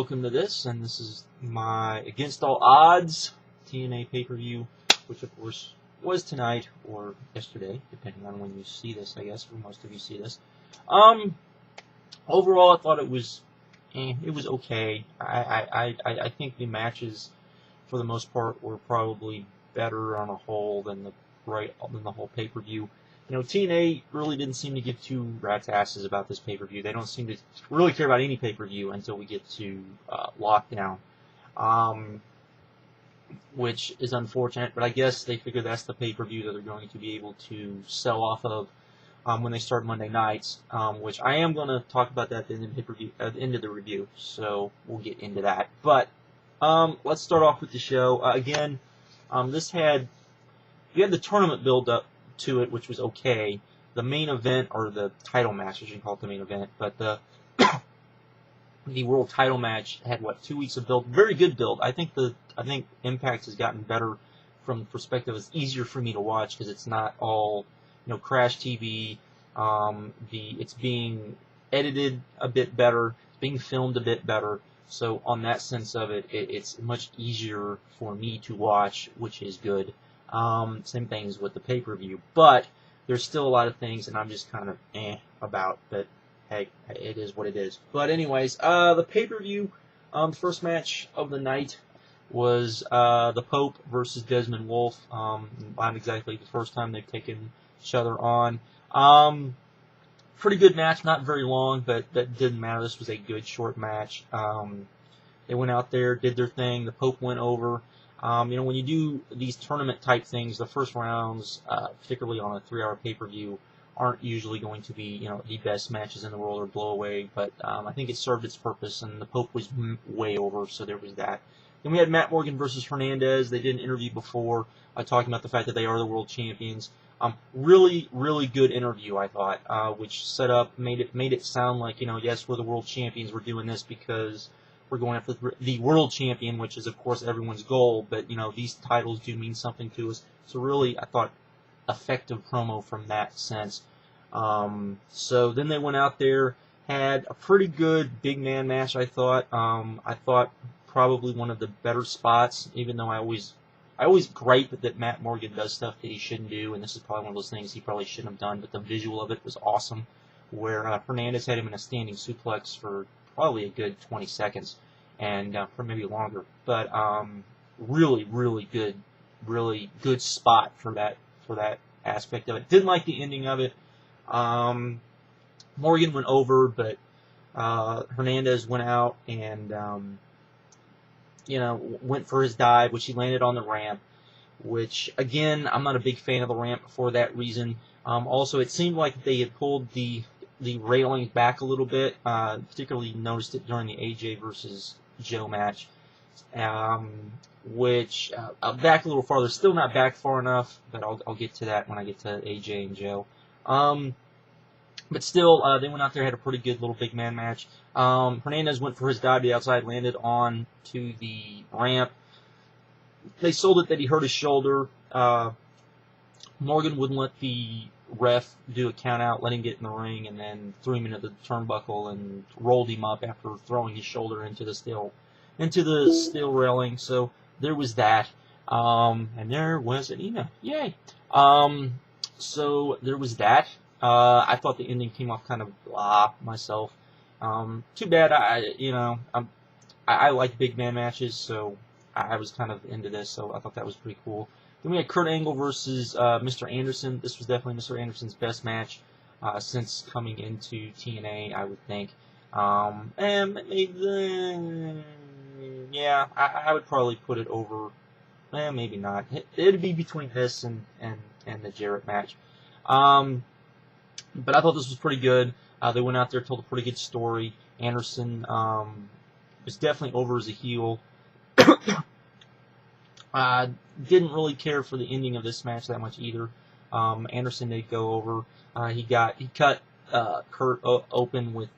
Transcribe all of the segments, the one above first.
welcome to this, and this is my Against All Odds TNA pay-per-view, which of course was tonight or yesterday, depending on when you see this, I guess, for most of you see this. Overall, I thought it was okay. I think the matches, for the most part, were probably better on a whole than the whole pay-per-view. You know, TNA really didn't seem to give two rat's asses about this pay-per-view. They don't seem to really care about any pay-per-view until we get to Lockdown, which is unfortunate, but I guess they figure that's the pay-per-view that they're going to be able to sell off of when they start Monday nights, which I am going to talk about that at the end of the review, so we'll get into that. But let's start off with the show. Again, you had the tournament build-up to it, which was okay. The main event, or the title match, I should call it the main event, but the world title match had 2 weeks of build, very good build. I think Impact has gotten better from the perspective. It's easier for me to watch because it's not all crash TV. It's being edited a bit better, it's being filmed a bit better. So on that sense of it, it's much easier for me to watch, which is good. Same things with the pay-per-view, but there's still a lot of things, and I'm just kind of about, but hey, it is what it is. But anyways, the pay-per-view, first match of the night was the Pope versus Desmond Wolfe. Not exactly the first time they've taken each other on. Pretty good match, not very long, but that didn't matter. This was a good short match. They went out there, did their thing. The Pope went over. When you do these tournament type things, the first rounds, particularly on a 3-hour pay-per-view, aren't usually going to be, the best matches in the world or blow away, but I think it served its purpose, and the Pope was way over, so there was that. Then we had Matt Morgan versus Hernandez. They did an interview before talking about the fact that they are the world champions. Really, really good interview, I thought, which made it sound like, yes, we're the world champions, we're doing this because we're going after the world champion, which is, of course, everyone's goal, but, these titles do mean something to us. So really, I thought, effective promo from that sense. So then they went out there, had a pretty good big man match, I thought. I thought probably one of the better spots, even though I always gripe that Matt Morgan does stuff that he shouldn't do, and this is probably one of those things he probably shouldn't have done, but the visual of it was awesome, where Hernandez had him in a standing suplex for probably a good 20 seconds, and for maybe longer, but really, really good spot for that aspect of it. Didn't like the ending of it. Morgan went over, but Hernandez went out and went for his dive, which he landed on the ramp, which, again, I'm not a big fan of the ramp for that reason. Also, it seemed like they had pulled the railing back a little bit. Particularly noticed it during the AJ versus Joe match, which back a little farther. Still not back far enough, but I'll get to that when I get to AJ and Joe. But still, they went out there, had a pretty good little big man match. Hernandez went for his dive to the outside, landed on to the ramp. They sold it that he hurt his shoulder. Morgan wouldn't let the ref do a count out, let him get in the ring, and then threw him into the turnbuckle and rolled him up after throwing his shoulder into the steel railing. So there was that. And there was an email. Yay! So there was that. I thought the ending came off kind of blah myself. Too bad. I like big man matches, so I was kind of into this. So I thought that was pretty cool. Then we had Kurt Angle versus Mr. Anderson. This was definitely Mr. Anderson's best match since coming into TNA, I would think. And maybe, yeah, I would probably put it over. Maybe not. It'd be between this and the Jarrett match. But I thought this was pretty good. They went out there, told a pretty good story. Anderson was definitely over as a heel. Didn't really care for the ending of this match that much either. Anderson did go over. He cut Kurt open with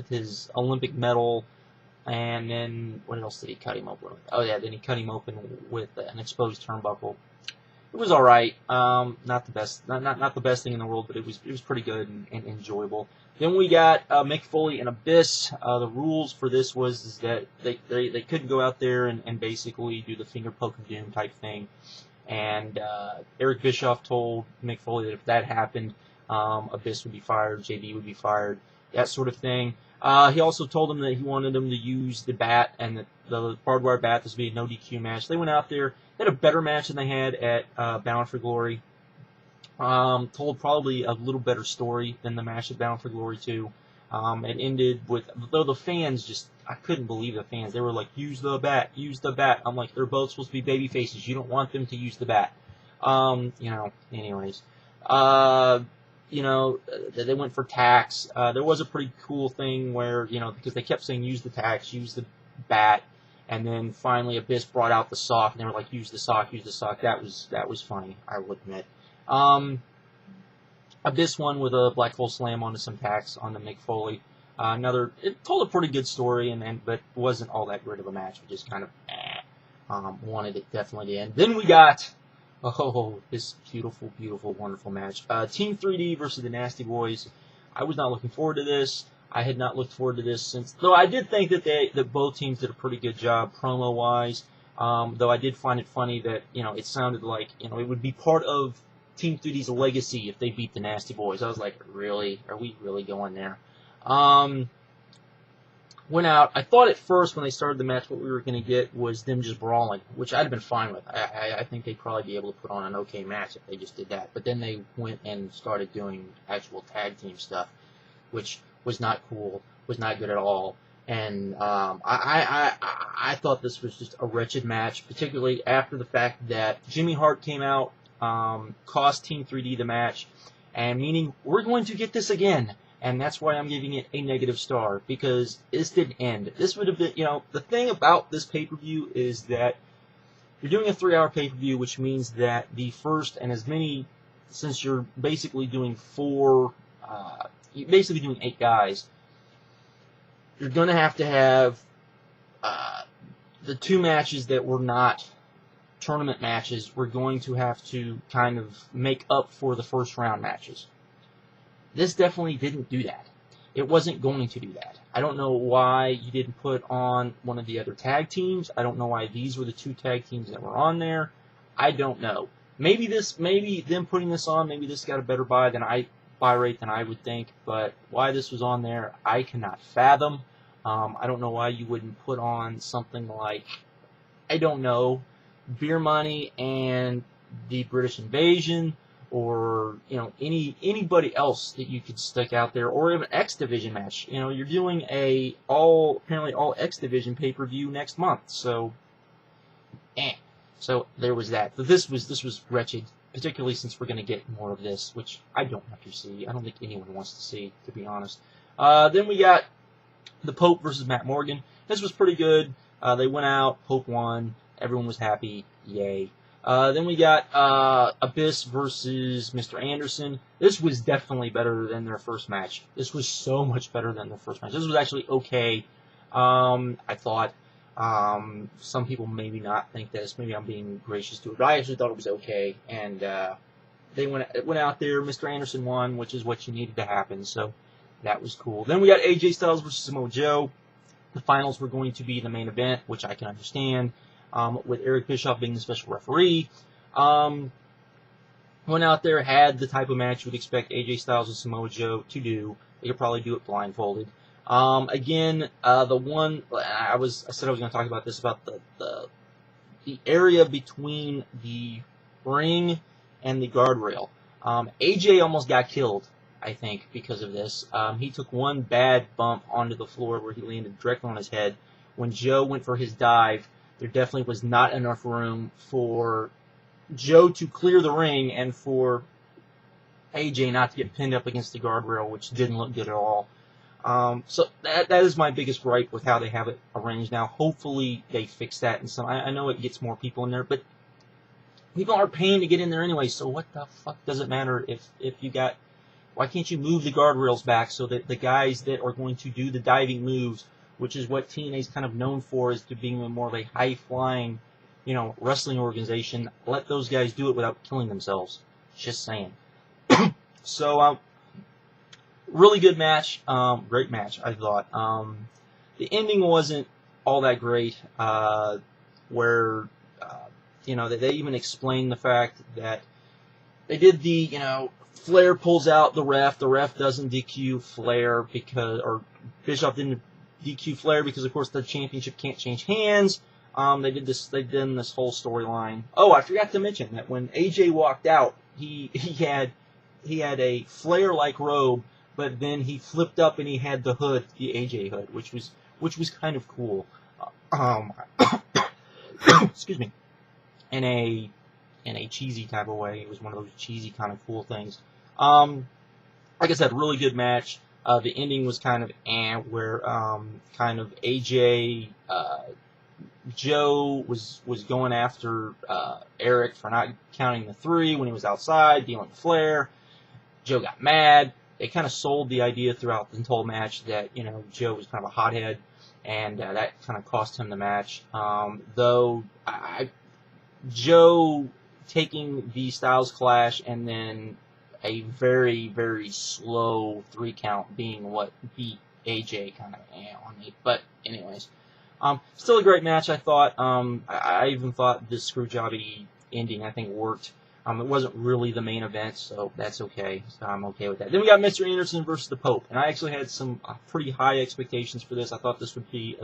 his Olympic medal, and then what else did he cut him open with? Oh yeah, then he cut him open with an exposed turnbuckle. It was all right. Not the best, not the best thing in the world, but it was pretty good and enjoyable. Then we got Mick Foley and Abyss. The rules for this is that they couldn't go out there and basically do the finger poke of doom type thing. And Eric Bischoff told Mick Foley that if that happened, Abyss would be fired, JD would be fired, that sort of thing. He also told them that he wanted them to use the bat and the barbed wire bat. This would be a no DQ match. They went out there. They had a better match than they had at Bound for Glory. Told probably a little better story than the match at Bound for Glory 2. It ended with, though the fans just, I couldn't believe the fans. They were like, use the bat, use the bat. I'm like, they're both supposed to be baby faces. You don't want them to use the bat. Anyways. They went for tacks. There was a pretty cool thing where, because they kept saying use the tacks, use the bat, and then finally Abyss brought out the sock, and they were like, use the sock, use the sock. That was funny, I will admit. Abyss won with a Black Hole Slam onto some tacks on the Mick Foley. It told a pretty good story, but wasn't all that great of a match. We just kind of wanted it definitely to end. Then we got this beautiful, beautiful, wonderful match. Team 3D versus the Nasty Boys. I was not looking forward to this. I had not looked forward to this since, though I did think that both teams did a pretty good job promo-wise. Though I did find it funny that, it sounded like, it would be part of Team 3D's legacy if they beat the Nasty Boys. I was like, really? Are we really going there? Went out. I thought at first when they started the match what we were going to get was them just brawling, which I'd have been fine with. I think they'd probably be able to put on an okay match if they just did that. But then they went and started doing actual tag team stuff, which was not cool, was not good at all. And I thought this was just a wretched match, particularly after the fact that Jimmy Hart came out, cost Team 3D the match, and meaning we're going to get this again. And that's why I'm giving it a negative star, because this didn't end. This would have been, the thing about this pay-per-view is that you're doing a 3-hour pay-per-view, which means that the first and as many, since you're basically doing you're basically doing 8 guys, you're going to have the 2 matches that were not tournament matches, we're going to have to kind of make up for the first round matches. This definitely didn't do that. It wasn't going to do that. I don't know why you didn't put on one of the other tag teams. I don't know why these were the 2 tag teams that were on there. I don't know. Maybe them putting this on, maybe this got a better buy rate than I would think, but why this was on there, I cannot fathom. I don't know why you wouldn't put on something like, I don't know, Beer Money and the British Invasion, or anybody else that you could stick out there, or even X Division match. You're doing apparently all X Division pay-per-view next month, so So there was that. But this was wretched, particularly since we're going to get more of this, which I don't have to see. I don't think anyone wants to see, to be honest. Then we got the Pope versus Matt Morgan. This was pretty good. They went out. Pope won. Everyone was happy. Yay. Then we got Abyss versus Mr. Anderson. This was definitely better than their first match. This was so much better than their first match. This was actually okay. I thought. Some people maybe not think this. Maybe I'm being gracious to it. But I actually thought it was okay. And they went out there. Mr. Anderson won, which is what you needed to happen. So that was cool. Then we got AJ Styles versus Samoa Joe. The finals were going to be the main event, which I can understand. With Eric Bischoff being the special referee. Went out there, had the type of match you would expect AJ Styles and Samoa Joe to do. They could probably do it blindfolded. Again, the one I said I was going to talk about this, about the area between the ring and the guardrail. AJ almost got killed, I think, because of this. He took one bad bump onto the floor where he landed directly on his head. When Joe went for his dive, there definitely was not enough room for Joe to clear the ring and for AJ not to get pinned up against the guardrail, which didn't look good at all. So that is my biggest gripe with how they have it arranged now. Hopefully they fix that. And I know it gets more people in there, but people aren't paying to get in there anyway. So what the fuck does it matter if you got? Why can't you move the guardrails back so that the guys that are going to do the diving moves, which is what TNA is kind of known for, is to being more of a high-flying wrestling organization. Let those guys do it without killing themselves. Just saying. So, really good match. Great match, I thought. The ending wasn't all that great, where, they even explained the fact that they did the, Flair pulls out the ref doesn't DQ Flair or Bischoff didn't DQ Flair because, of course, the championship can't change hands. They did this whole storyline. Oh, I forgot to mention that when AJ walked out, he had a Flair-like robe, but then he flipped up and he had the hood, the AJ hood, which was kind of cool. Excuse me. In a cheesy type of way. It was one of those cheesy kind of cool things. Like I said, really good match. The ending was kind of where kind of AJ Joe was going after Eric for not counting the 3 when he was outside dealing with Flair. Joe got mad. They kind of sold the idea throughout the whole match that Joe was kind of a hothead, and that kind of cost him the match. Though Joe taking the Styles Clash and then a very, very slow 3 count being what beat AJ kind of on me. But anyways, still a great match, I thought. I even thought this screwjobby ending, I think, worked. It wasn't really the main event, so that's okay. So I'm okay with that. Then we got Mr. Anderson versus the Pope, and I actually had some pretty high expectations for this. I thought this would be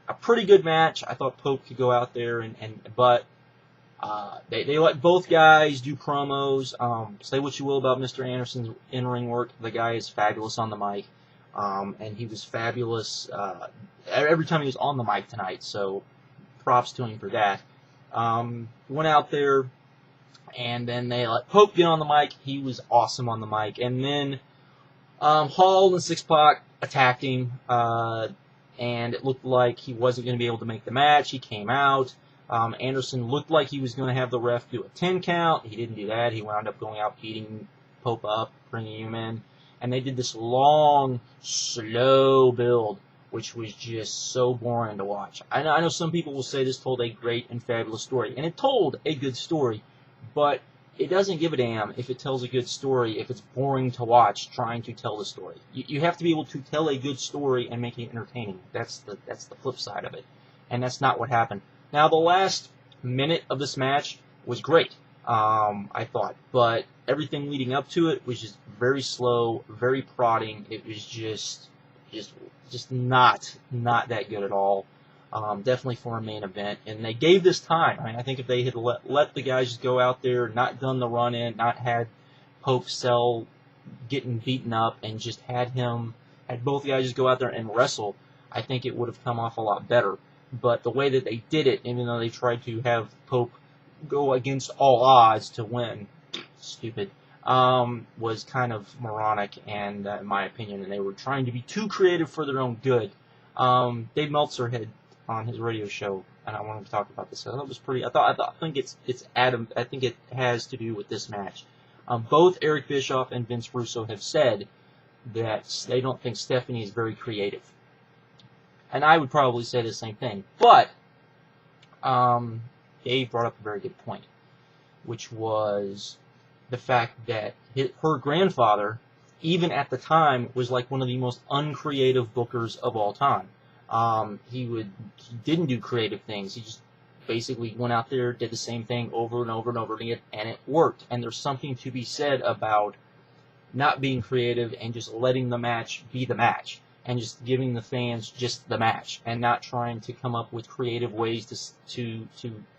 a pretty good match. I thought Pope could go out there, but they let both guys do promos. Say what you will about Mr. Anderson's in-ring work. The guy is fabulous on the mic, and he was fabulous every time he was on the mic tonight, so props to him for that. Went out there, and then they let Pope get on the mic. He was awesome on the mic. And then Hall and Six-Pac attacked him, and it looked like he wasn't going to be able to make the match. He came out. Anderson looked like he was going to have the ref do a 10 count. He didn't do that. He wound up going out, beating Pope up, bringing him in. And they did this long, slow build, which was just so boring to watch. I know some people will say this told a great and fabulous story, and it told a good story, but it doesn't give a damn if it tells a good story if it's boring to watch trying to tell the story. You have to be able to tell a good story and make it entertaining. That's the flip side of it, and that's not what happened. Now, the last minute of this match was great, I thought, but everything leading up to it was just very slow, very prodding. It was just not that good at all. Definitely for a main event, and they gave this time. I think if they had let the guys just go out there, not done the run-in, not had Pope sell getting beaten up, and just had both guys just go out there and wrestle, I think it would have come off a lot better. But the way that they did it, even though they tried to have Pope go against all odds to win, stupid, was kind of moronic, and in my opinion, and they were trying to be too creative for their own good. Dave Meltzer had on his radio show, and I wanted to talk about this. I thought it was pretty. I think it has to do with this match. Both Eric Bischoff and Vince Russo have said that they don't think Stephanie is very creative. And I would probably say the same thing. But Dave brought up a very good point, which was the fact that her grandfather, even at the time, was like one of the most uncreative bookers of all time. He didn't do creative things. He just basically went out there, did the same thing over and over and over again, and it worked. And there's something to be said about not being creative and just letting the match be the match, and just giving the fans just the match, and not trying to come up with creative ways to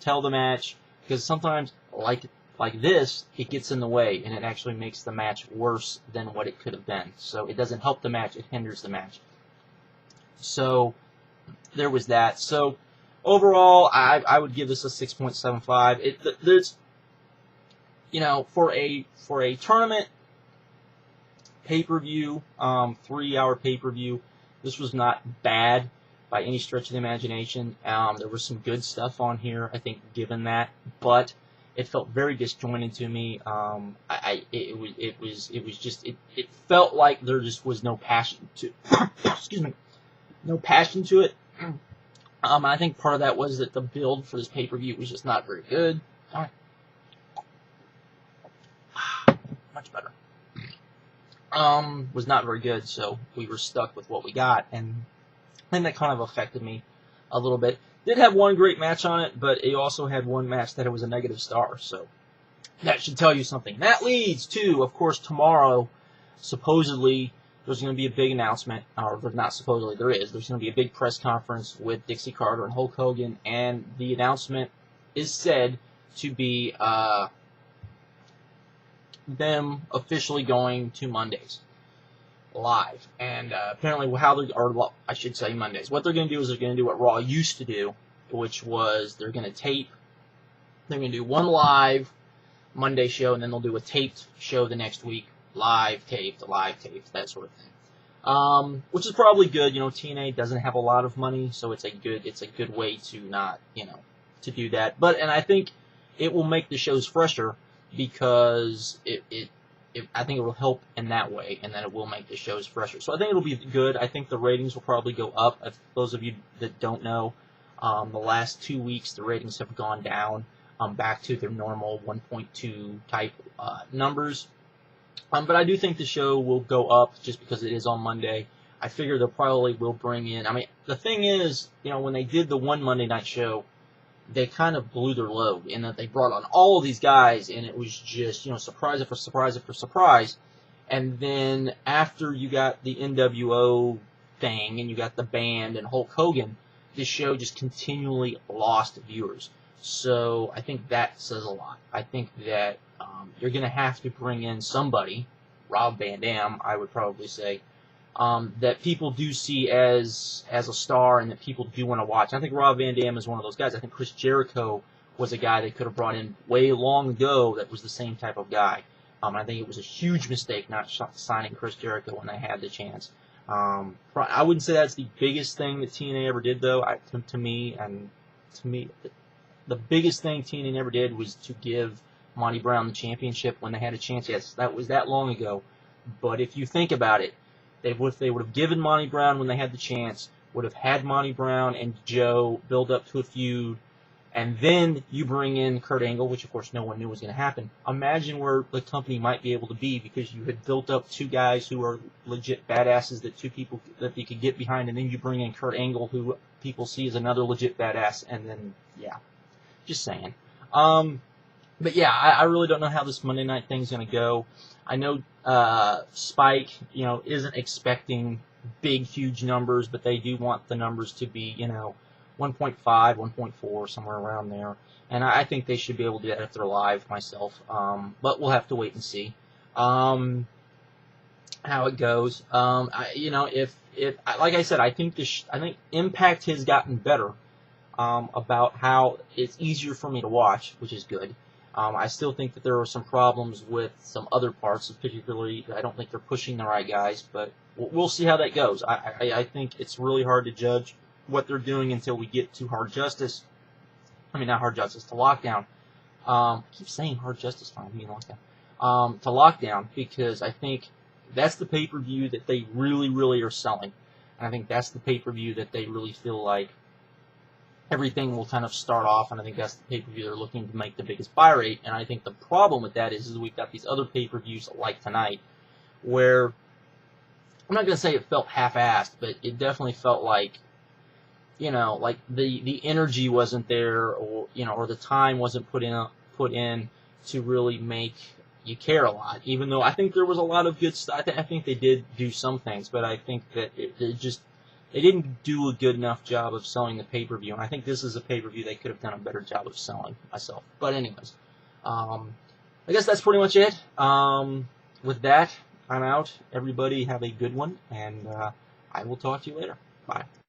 tell the match, because sometimes, like this, it gets in the way, and it actually makes the match worse than what it could have been. So it doesn't help the match, it hinders the match. So there was that. So overall, I would give this a 6.75. There's, for a tournament pay-per-view, 3-hour pay-per-view, this was not bad by any stretch of the imagination. There was some good stuff on here, I think, given that, but it felt very disjointed to me. It felt like there just was no passion to, excuse me, no passion to it. I think part of that was that the build for this pay-per-view was just not very good. All right. Much better. Was not very good, so we were stuck with what we got, and I think that kind of affected me a little bit. Did have one great match on it, but it also had one match that it was a negative star, so that should tell you something. That leads to, of course, tomorrow, supposedly, there's going to be a big announcement, or not supposedly, there is. There's going to be a big press conference with Dixie Carter and Hulk Hogan, and the announcement is said to be them officially going to Mondays live. And apparently I should say Mondays. What they're going to do is they're going to do what Raw used to do, which was they're going to tape. They're going to do one live Monday show, and then they'll do a taped show the next week. Live taped, that sort of thing. Which is probably good. You know, TNA doesn't have a lot of money, so it's a good way to not, to do that. And I think it will make the shows fresher because I think it will help in that way, and then it will make the shows fresher. So I think it'll be good. I think the ratings will probably go up. If those of you that don't know, the last 2 weeks the ratings have gone down back to their normal 1.2 type numbers. But I do think the show will go up just because it is on Monday. I figure they probably will bring in. I mean, the thing is, when they did the one Monday night show, they kind of blew their load in that they brought on all of these guys, and it was just, surprise after surprise after surprise. And then after you got the NWO thing, and you got the band and Hulk Hogan, this show just continually lost viewers. So I think that says a lot. I think that you're going to have to bring in somebody, Rob Van Dam, I would probably say, that people do see as a star and that people do want to watch. I think Rob Van Dam is one of those guys. I think Chris Jericho was a guy they could have brought in way long ago that was the same type of guy. I think it was a huge mistake not signing Chris Jericho when they had the chance. I wouldn't say that's the biggest thing that TNA ever did, though. To me, the biggest thing TNA ever did was to give Monty Brown the championship when they had a chance. Yes, that was that long ago. But if you think about it, if they would have given Monty Brown when they had the chance, would have had Monty Brown and Joe build up to a feud, and then you bring in Kurt Angle, which of course no one knew was going to happen. Imagine where the company might be able to be because you had built up two guys who are legit badasses that you could get behind, and then you bring in Kurt Angle, who people see as another legit badass, and then, yeah, just saying. But yeah, I really don't know how this Monday night thing's going to go. I know Spike, isn't expecting big, huge numbers, but they do want the numbers to be, 1.5, 1.4, somewhere around there. And I think they should be able to do that if they're live, myself. But we'll have to wait and see how it goes. Like I said, I think Impact has gotten better about how it's easier for me to watch, which is good. I still think that there are some problems with some other parts, particularly I don't think they're pushing the right guys, but we'll see how that goes. I think it's really hard to judge what they're doing until we get to Hard Justice. I mean, not Hard Justice, to Lockdown. I keep saying Hard Justice, fine, I mean Lockdown. To Lockdown, because I think that's the pay-per-view that they really, really are selling. And I think that's the pay-per-view that they really feel like everything will kind of start off, and I think that's the pay-per-view they're looking to make the biggest buy rate. And I think the problem with that is we've got these other pay-per-views like tonight, where I'm not going to say it felt half-assed, but it definitely felt like, like the energy wasn't there, or or the time wasn't put in to really make you care a lot. Even though I think there was a lot of good stuff. I think they did do some things, but I think that they didn't do a good enough job of selling the pay-per-view, and I think this is a pay-per-view they could have done a better job of selling myself. But anyways, I guess that's pretty much it. With that, I'm out. Everybody have a good one, and I will talk to you later. Bye.